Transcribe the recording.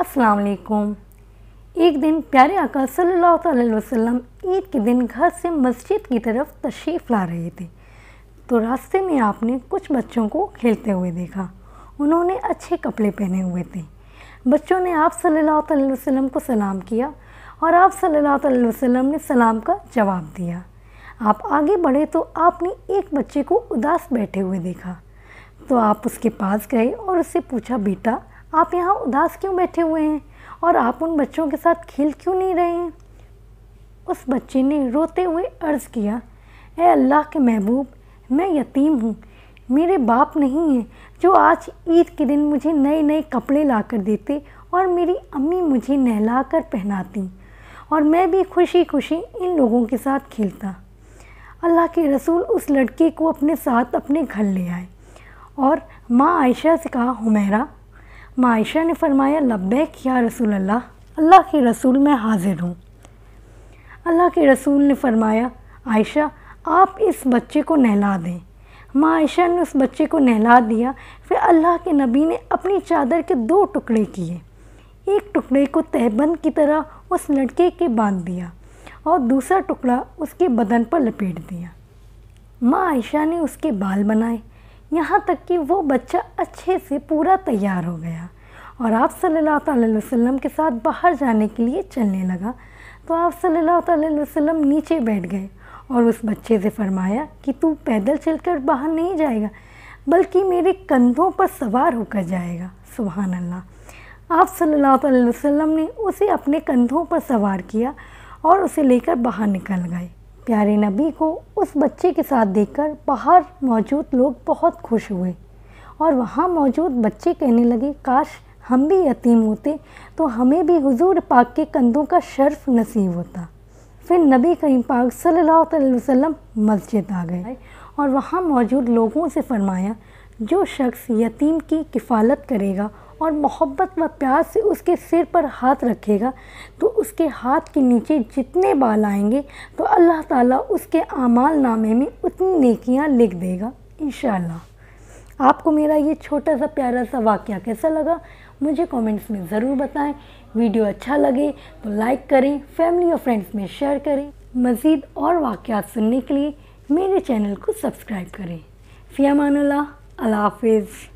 السلام علیکم۔ ایک دن پیارے آقا صلی اللہ علیہ وسلم عید کے دن گھر سے مسجد کی طرف تشریف لا رہے تھے تو راستے میں آپ نے کچھ بچوں کو کھیلتے ہوئے دیکھا۔ انہوں نے اچھے کپڑے پہنے ہوئے تھے۔ بچوں نے آپ صلی اللہ علیہ وسلم کو سلام کیا اور آپ صلی اللہ علیہ وسلم نے سلام کا جواب دیا۔ آپ آگے بڑھے تو آپ نے ایک بچے کو اداس بیٹھے ہوئے دیکھا تو آپ اس کے پاس گئے اور اس سے پوچھا، بیٹا آپ یہاں اداس کیوں بیٹھے ہوئے ہیں اور آپ ان بچوں کے ساتھ کھیل کیوں نہیں رہے ہیں؟ اس بچے نے روتے ہوئے عرض کیا، اے اللہ کے محبوب، میں یتیم ہوں، میرے باپ نہیں ہیں جو آج عید کے دن مجھے نئے نئے کپڑے لا کر دیتے اور میری امی مجھے نہلا کر پہناتی اور میں بھی خوشی خوشی ان لوگوں کے ساتھ کھیلتا۔ اللہ کے رسول اس لڑکے کو اپنے ساتھ اپنے گھر لے آئے اور ماں عائشہ سے کہا، حمیرہ۔ ماں عائشہ نے فرمایا، لبیک یا رسول اللہ کے رسول میں حاضر ہوں۔ اللہ کے رسول نے فرمایا، عائشہ آپ اس بچے کو نہلا دیں۔ ماں عائشہ نے اس بچے کو نہلا دیا۔ پھر اللہ کے نبی نے اپنی چادر کے 2 ٹکڑے کیے، ایک ٹکڑے کو تہبند کی طرح اس لڑکے کے باندھ دیا اور دوسرا ٹکڑا اس کے بدن پر لپیٹ دیا۔ ماں عائشہ نے اس کے بال بنائے یہاں تک کہ وہ بچہ اچھے سے پورا تیار ہو گیا اور آپ صلی اللہ علیہ وسلم کے ساتھ باہر جانے کے لیے چلنے لگا تو آپ صلی اللہ علیہ وسلم نیچے بیٹھ گئے اور اس بچے سے فرمایا کہ تو پیدل چل کر باہر نہیں جائے گا بلکہ میرے کندھوں پر سوار ہو کر جائے گا۔ سبحان اللہ۔ آپ صلی اللہ علیہ وسلم نے اسے اپنے کندھوں پر سوار کیا اور اسے لے کر باہر نکل گئے۔ پیارے نبی کو اس بچے کے ساتھ دیکھ کر باہر موجود لوگ بہت خوش ہوئے اور وہاں موجود بچے کہنے لگے، کاش ہم بھی یتیم ہوتے تو ہمیں بھی حضور پاک کے کندھوں کا شرف نصیب ہوتا۔ پھر نبی کریم پاک صلی اللہ علیہ وسلم مسجد آ گئے اور وہاں موجود لوگوں سے فرمایا، جو شخص یتیم کی کفالت کرے گا اور محبت و پیار سے اس کے سر پر ہاتھ رکھے گا تو اس کے ہاتھ کے نیچے جتنے بال آئیں گے تو اللہ تعالیٰ اس کے اعمال نامے میں اتنی نیکیاں لکھ دے گا انشاءاللہ۔ آپ کو میرا یہ چھوٹا سا پیارا سا واقعہ کیسا لگا مجھے کومنٹس میں ضرور بتائیں۔ ویڈیو اچھا لگے تو لائک کریں، فیملی اور فرینڈس میں شیئر کریں۔ مزید اور واقعات سننے کے لیے میرے چینل کو سبسکرائب کریں۔ فی امان اللہ، اللہ حافظ۔